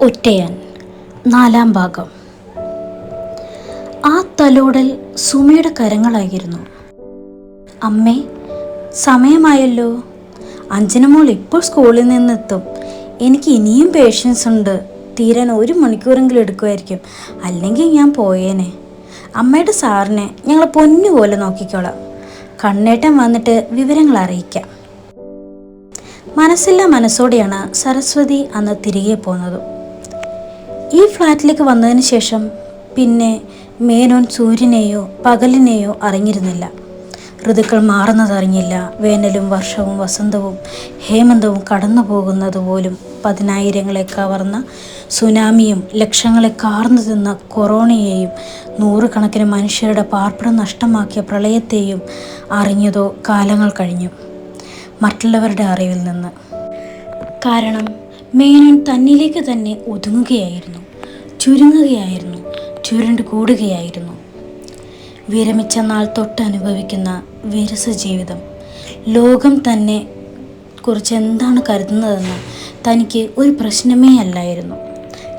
ഒറ്റയാൻ 4-ാം ഭാഗം. ആ തലോടൽ സുമയുടെ കരങ്ങളായിരുന്നു. അമ്മേ, സമയമായല്ലോ. അഞ്ജനമോൾ ഇപ്പോൾ സ്കൂളിൽ നിന്നെത്തും. എനിക്ക് ഇനിയും പേഷ്യൻസ് ഉണ്ട്. തീരാൻ 1 മണിക്കൂറെങ്കിലും എടുക്കുമായിരിക്കും. അല്ലെങ്കിൽ ഞാൻ പോയേനെ. അമ്മയുടെ സാറിനെ ഞങ്ങൾ പൊന്നുപോലെ നോക്കിക്കോളാം. കണ്ണേട്ടൻ വന്നിട്ട് വിവരങ്ങൾ അറിയിക്കാം. മനസ്സില്ലാ മനസ്സോടെയാണ് സരസ്വതി അന്ന് തിരികെ പോന്നത്. ഈ ഫ്ലാറ്റിലേക്ക് വന്നതിന് ശേഷം പിന്നെ മേനോൻ സൂര്യനെയോ പകലിനെയോ അറിഞ്ഞിരുന്നില്ല. ഋതുക്കൾ മാറുന്നതറിഞ്ഞില്ല. വേനലും വർഷവും വസന്തവും ഹേമന്തവും കടന്നു പോകുന്നത് പോലും, 10,000-ങ്ങളെ കവർന്ന സുനാമിയും ലക്ഷങ്ങളെ കാർന്നു തിന്ന കൊറോണയെയും 100 കണക്കിന് മനുഷ്യരുടെ പാർപ്പിടം നഷ്ടമാക്കിയ പ്രളയത്തെയും അറിഞ്ഞതോ കാലങ്ങൾ കഴിഞ്ഞു, മറ്റുള്ളവരുടെ അറിവിൽ നിന്ന്. കാരണം മേനോൻ തന്നിലേക്ക് തന്നെ ഒതുങ്ങുകയായിരുന്നു, ചുരുങ്ങുകയായിരുന്നു, ചുരുണ്ടു കൂടുകയായിരുന്നു. വിരമിച്ച നാൾ തൊട്ട് അനുഭവിക്കുന്ന വിരസ ജീവിതം, ലോകം തന്നെ കുറിച്ച് എന്താണ് കരുതുന്നതെന്ന് തനിക്ക് ഒരു പ്രശ്നമേ അല്ലായിരുന്നു.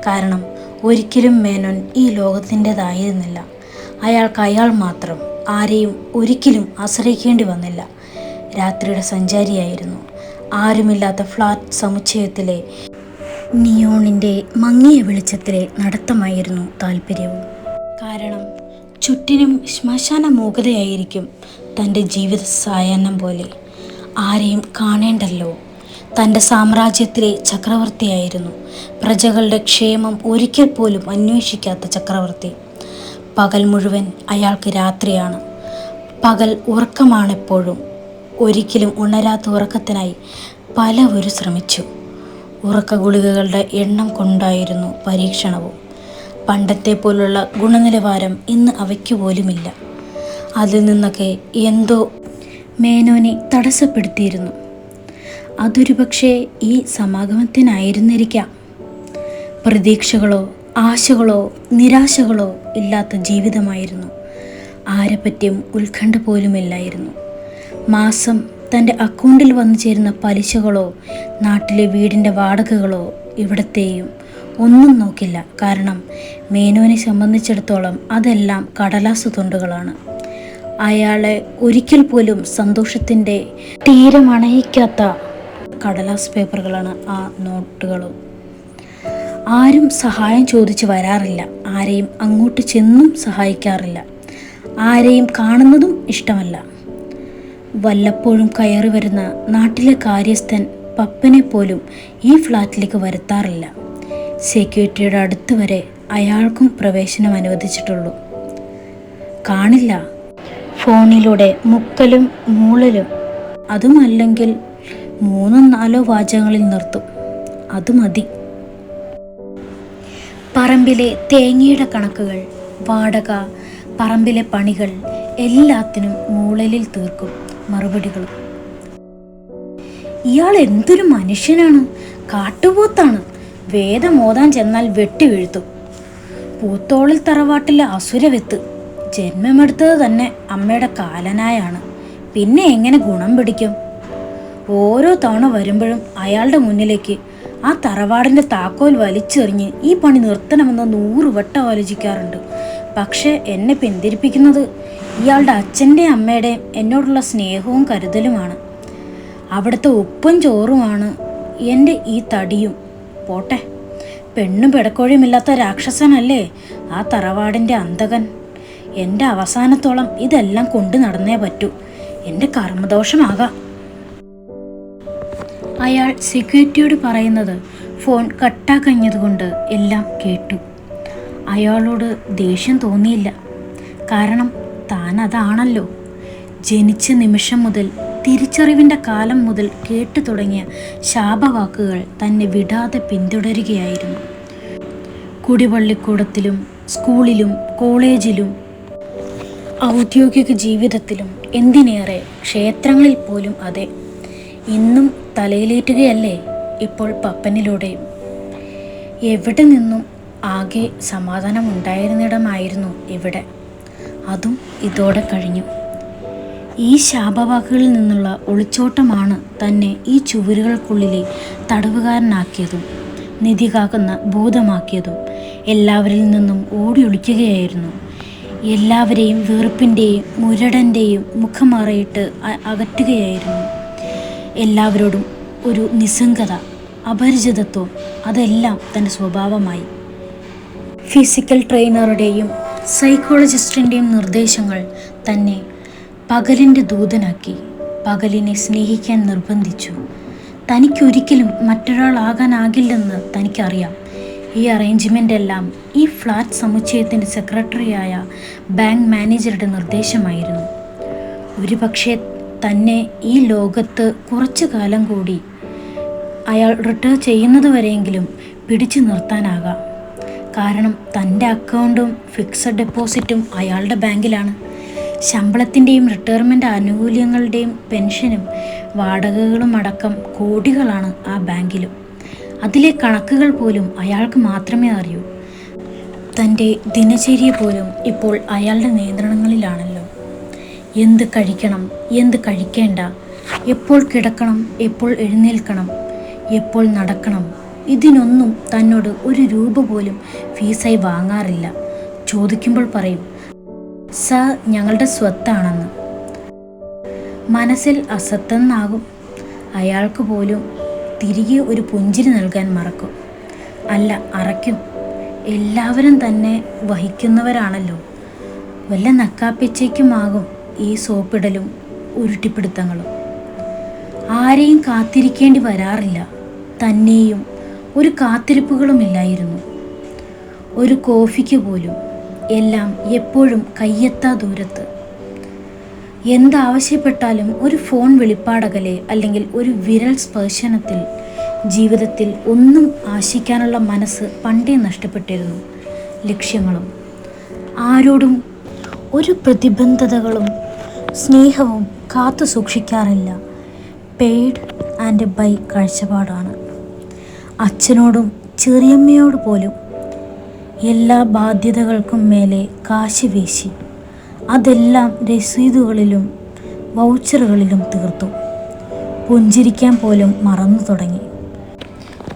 കാരണം ഒരിക്കലും മേനോൻ ഈ ലോകത്തിൻ്റെതായിരുന്നില്ല. അയാൾക്ക് അയാൾ മാത്രം, ആരെയും ഒരിക്കലും ആശ്രയിക്കേണ്ടി വന്നില്ല. രാത്രിയുടെ സഞ്ചാരിയായിരുന്നു. ആരുമില്ലാത്ത ഫ്ലാറ്റ് സമുച്ചയത്തിലെ നിയോണിൻ്റെ മങ്ങിയ വെളിച്ചത്തിലെ നടത്തമായിരുന്നു താല്പര്യവും. കാരണം ചുറ്റിനും ശ്മശാന മൂകതയായിരിക്കും തൻ്റെ ജീവിത സായാഹ്നം പോലെ. ആരെയും കാണേണ്ടല്ലോ. തൻ്റെ സാമ്രാജ്യത്തിലെ ചക്രവർത്തിയായിരുന്നു. പ്രജകളുടെ ക്ഷേമം ഒരിക്കൽ പോലും അന്വേഷിക്കാത്ത ചക്രവർത്തി. പകൽ മുഴുവൻ അയാൾക്ക് രാത്രിയാണ്. പകൽ ഉറക്കമാണെപ്പോഴും. ഒരിക്കലും ഉണരാത്ത ഉറക്കത്തിനായി പലവരും ശ്രമിച്ചു. ഉറക്ക ഗുളികകളുടെ എണ്ണം കൊണ്ടായിരുന്നു പരീക്ഷണവും. പണ്ടത്തെ പോലുള്ള ഗുണനിലവാരം ഇന്ന് അവയ്ക്ക് പോലുമില്ല. അതിൽ നിന്നൊക്കെ എന്തോ മേനോനെ തടസ്സപ്പെടുത്തിയിരുന്നു. അതൊരു പക്ഷേ ഈ സമാഗമത്തിനായിരുന്നിരിക്കാം. പ്രതീക്ഷകളോ ആശകളോ നിരാശകളോ ഇല്ലാത്ത ജീവിതമായിരുന്നു. ആരെപ്പറ്റിയും ഉത്കണ്ഠ പോലുമില്ലായിരുന്നു. മാസം തൻ്റെ അക്കൗണ്ടിൽ വന്നു ചേരുന്ന പലിശകളോ നാട്ടിലെ വീടിൻ്റെ വാടകകളോ ഇവിടത്തെയും ഒന്നും നോക്കില്ല. കാരണം മേനോനെ സംബന്ധിച്ചിടത്തോളം അതെല്ലാം കടലാസ് തുണ്ടുകളാണ്. അയാളെ ഒരിക്കൽ പോലും സന്തോഷത്തിൻ്റെ തീരമണയിക്കാത്ത കടലാസ് പേപ്പറുകളാണ് ആ നോട്ടുകളും. ആരും സഹായം ചോദിച്ചു വരാറില്ല. ആരെയും അങ്ങോട്ട് ചെന്നും സഹായിക്കാറില്ല. ആരെയും കാണുന്നതും ഇഷ്ടമല്ല. വല്ലപ്പോഴും കയറി വരുന്ന നാട്ടിലെ കാര്യസ്ഥൻ പപ്പനെ പോലും ഈ ഫ്ലാറ്റിലേക്ക് വരുത്താറില്ല. സെക്യൂരിറ്റിയുടെ അടുത്ത് വരെ അയാൾക്കും പ്രവേശനം അനുവദിച്ചിട്ടുള്ളൂ. കാണില്ല. ഫോണിലൂടെ മുക്കലും മൂളലും. അതുമല്ലെങ്കിൽ 3-4 വാചകങ്ങളിൽ നിർത്തും. അത് മതി. പറമ്പിലെ തേങ്ങയുടെ കണക്കുകൾ, വാടക, പറമ്പിലെ പണികൾ എല്ലാത്തിനും മൂളലിൽ തീർക്കും മറുപടികളും. ഇയാൾ എന്തൊരു മനുഷ്യനാണ്! കാട്ടുപോത്താണ്. വേദമോതാൻ ചെന്നാൽ വെട്ടി വീഴ്ത്തും. പൂത്തോളിൽ തറവാട്ടിലെ അസുരവെത്ത്. ജന്മമെടുത്തത് തന്നെ അമ്മയുടെ കാലനായാണ്. പിന്നെ എങ്ങനെ ഗുണം പിടിക്കും? ഓരോ തവണ വരുമ്പോഴും അയാളുടെ മുന്നിലേക്ക് ആ തറവാടിൻ്റെ താക്കോൽ വലിച്ചെറിഞ്ഞ് ഈ പണി നിർത്തണമെന്ന് 100 വട്ടം ആലോചിക്കാറുണ്ട്. പക്ഷെ എന്നെ പിന്തിരിപ്പിക്കുന്നത് ഇയാളുടെ അച്ഛൻ്റെ അമ്മയുടെയും എന്നോടുള്ള സ്നേഹവും കരുതലുമാണ്. അവിടുത്തെ ഉപ്പും ചോറുമാണ് എൻ്റെ ഈ തടിയും. പോട്ടെ, പെണ്ണും പിടക്കോഴിയുമില്ലാത്ത രാക്ഷസനല്ലേ ആ തറവാടിൻ്റെ അന്തകൻ. എൻ്റെ അവസാനത്തോളം ഇതെല്ലാം കൊണ്ടു നടന്നേ പറ്റൂ. എൻ്റെ കർമ്മദോഷമാകാം. അയാൾ സെക്യൂരിറ്റിയോട് പറയുന്നത് ഫോൺ കട്ടാക്കഴിഞ്ഞതുകൊണ്ട് എല്ലാം കേട്ടു. അയാളോട് ദേഷ്യം തോന്നിയില്ല. കാരണം താൻ അതാണല്ലോ. ജനിച്ച നിമിഷം മുതൽ, തിരിച്ചറിവിൻ്റെ കാലം മുതൽ കേട്ടു തുടങ്ങിയ ശാപവാക്കുകൾ തന്നെ വിടാതെ പിന്തുടരുകയായിരുന്നു. കുടിപള്ളിക്കൂടത്തിലും സ്കൂളിലും കോളേജിലും ഔദ്യോഗിക ജീവിതത്തിലും, എന്തിനേറെ ക്ഷേത്രങ്ങളിൽ പോലും അതെ. ഇന്നും തലയിലേറ്റുകയല്ലേ ഇപ്പോൾ പപ്പനിലൂടെയും. എവിടെ നിന്നും ആകെ സമാധാനമുണ്ടായിരുന്നിടമായിരുന്നു ഇവിടെ. അതും ഇതോടെ കഴിഞ്ഞു. ഈ ശാപവാക്കുകളിൽ നിന്നുള്ള ഒളിച്ചോട്ടമാണ് തന്നെ ഈ ചുവരുകൾക്കുള്ളിലെ തടവുകാരനാക്കിയതും. നിധി കാക്കുന്ന ഭൂതമാക്കിയതും എല്ലാവരിൽ നിന്നും ഓടി ഒളിക്കുകയായിരുന്നു. എല്ലാവരെയും വെറുപ്പിൻ്റെയും മുരടൻ്റെയും മുഖമറയിട്ട് അകറ്റുകയായിരുന്നു. എല്ലാവരോടും ഒരു നിസ്സംഗത, അപരിചിതത്വം, അതെല്ലാം തൻ്റെ സ്വഭാവമായി. ഫിസിക്കൽ ട്രെയിനറുടെയും സൈക്കോളജിസ്റ്റിൻ്റെയും നിർദ്ദേശങ്ങൾ തന്നെ പകലിൻ്റെ ദൂതനാക്കി. പകലിനെ സ്നേഹിക്കാൻ നിർബന്ധിച്ചു. തനിക്കൊരിക്കലും മറ്റൊരാളാകാനാകില്ലെന്ന് തനിക്കറിയാം. ഈ അറേഞ്ച്മെൻ്റ് എല്ലാം ഈ ഫ്ലാറ്റ് സമുച്ചയത്തിൻ്റെ സെക്രട്ടറിയായ ബാങ്ക് മാനേജറുടെ നിർദ്ദേശമായിരുന്നു. ഒരുപക്ഷെ തന്നെ ഈ ലോകത്ത് കുറച്ചു കാലം കൂടി അയാൾ റിട്ടയർ ചെയ്യുന്നതുവരെയെങ്കിലും പിടിച്ചു നിർത്താനാകാം. കാരണം തൻ്റെ അക്കൗണ്ടും ഫിക്സഡ് ഡെപ്പോസിറ്റും അയാളുടെ ബാങ്കിലാണ്. ശമ്പളത്തിൻ്റെയും റിട്ടയർമെൻറ്റ് ആനുകൂല്യങ്ങളുടെയും പെൻഷനും വാടകകളും അടക്കം കോടികളാണ് ആ ബാങ്കിലും. അതിലെ കണക്കുകൾ പോലും അയാൾക്ക് മാത്രമേ അറിയൂ. തൻ്റെ ദിനചര്യ പോലും ഇപ്പോൾ അയാളുടെ നിയന്ത്രണങ്ങളിലാണല്ലോ. എന്ത് കഴിക്കണം, എന്ത് കഴിക്കേണ്ട, എപ്പോൾ കിടക്കണം, എപ്പോൾ എഴുന്നേൽക്കണം, എപ്പോൾ നടക്കണം, ഇതിനൊന്നും തന്നോട് ഒരു രൂപ പോലും ഫീസായി വാങ്ങാറില്ല. ചോദിക്കുമ്പോൾ പറയും, സാർ ഞങ്ങളുടെ സ്വത്താണെന്ന്. മനസ്സിൽ അസത്തെന്നാകും. അയാൾക്ക് പോലും തിരികെ ഒരു പുഞ്ചിരി നൽകാൻ മറക്കും. അല്ല, അറയ്ക്കും. എല്ലാവരും തന്നെ വഹിക്കുന്നവരാണല്ലോ. വല്ല നക്കാപ്പിച്ചയ്ക്കുമാകും ഈ സോപ്പിടലും ഉരുട്ടിപ്പിടുത്തങ്ങളും. ആരെയും കാത്തിരിക്കേണ്ടി വരാറില്ല. തന്നെയും ഒരു കാത്തിരിപ്പുകളുമില്ലായിരുന്നു. ഒരു കോഫിക്ക് പോലും. എല്ലാം എപ്പോഴും കയ്യെത്താ ദൂരത്ത്. എന്താവശ്യപ്പെട്ടാലും ഒരു ഫോൺ വെളിപ്പാടകലെ അല്ലെങ്കിൽ ഒരു വിരൽ സ്പർശനത്തിൽ. ജീവിതത്തിൽ ഒന്നും ആശിക്കാനുള്ള മനസ്സ് പണ്ടേ നഷ്ടപ്പെട്ടിരുന്നു. ലക്ഷ്യങ്ങളും ആരോടും ഒരു പ്രതിബദ്ധതകളും സ്നേഹവും കാത്തു സൂക്ഷിക്കാറില്ല. പെയ്ഡ് ആൻഡ് ബൈ കാഴ്ചപ്പാടാണ്. അച്ഛനോടും ചെറിയമ്മയോട് പോലും എല്ലാ ബാധ്യതകൾക്കും മേലെ കാശ് വീശി. അതെല്ലാം രസീതുകളിലും വൗച്ചറുകളിലും തീർത്തു. പുഞ്ചിരിക്കാൻ പോലും മറന്നു തുടങ്ങി.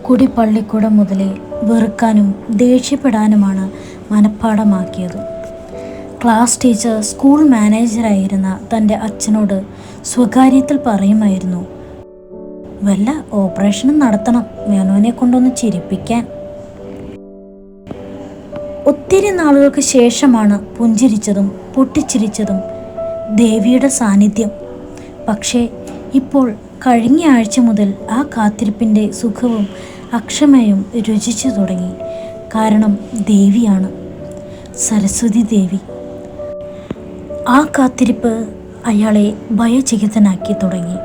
കുടിപ്പള്ളിക്കൂടം മുതലേ വെറുക്കാനും ദേഷ്യപ്പെടാനുമാണ് മനഃപ്പാഠമാക്കിയത്. ക്ലാസ് ടീച്ചർ സ്കൂൾ മാനേജറായിരുന്ന തൻ്റെ അച്ഛനോട് സ്വകാര്യത്തിൽ പറയുമായിരുന്നു, വല്ല ഓപ്പറേഷനും നടത്തണം മേനോനെ കൊണ്ടൊന്ന് ചിരിപ്പിക്കാൻ. ഒത്തിരി നാളുകൾക്ക് ശേഷമാണ് പുഞ്ചിരിച്ചതും പൊട്ടിച്ചിരിച്ചതും ദേവിയുടെ സാന്നിധ്യം. പക്ഷേ ഇപ്പോൾ കഴിഞ്ഞ ആഴ്ച മുതൽ ആ കാത്തിരിപ്പിൻ്റെ സുഖവും അക്ഷമയും രുചിച്ചു തുടങ്ങി. കാരണം ദേവിയാണ്, സരസ്വതി ദേവി. ആ കാത്തിരിപ്പ് അയാളെ ഭയചകിതനാക്കി തുടങ്ങി.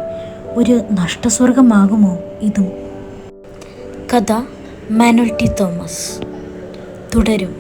ഒരു നഷ്ടസ്വർഗമാകുമോ ഇതും? കഥ മാനുവൽ ടി തോമസ്. തുടരും.